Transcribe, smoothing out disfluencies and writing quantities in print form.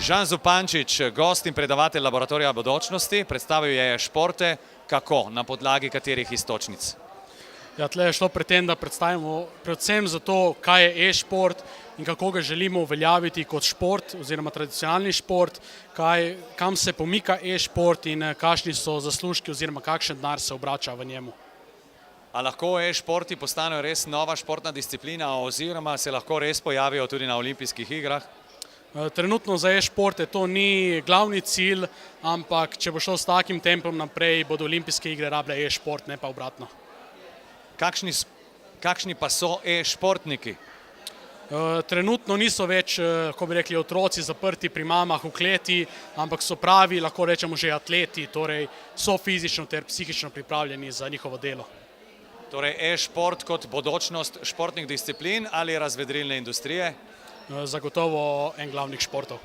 Žan Zupančič, gost in predavatelj Laboratorija bodočnosti, predstavil je športe, kako, na podlagi katerih iztočnic. Ja, tle je šlo pri tem, da predstavimo predvsem za to, kaj je e-šport in kako ga želimo uveljaviti kot šport oziroma tradicionalni šport, kam se pomika e-šport in kakšni so zaslužki oziroma kakšen denar se obrača v njemu. A lahko e-športi postanejo res nova športna disciplina oziroma se lahko res pojavijo tudi na olimpijskih igrah? Trenutno za e-športe to ni glavni cilj, ampak če bo šlo s takim tempom naprej, bodo olimpijske igre rabile e-šport, ne pa obratno. Kakšni pa so e-športniki? Trenutno niso več, kako bi rekli, otroci zaprti pri mamah v kleti, ampak so pravi, lahko rečemo že atleti, torej so fizično ter psihično pripravljeni za njihovo delo. Torej e-šport kot bodočnost športnih disciplin ali razvedrilne industrije? Zagotovo en glavnih športov.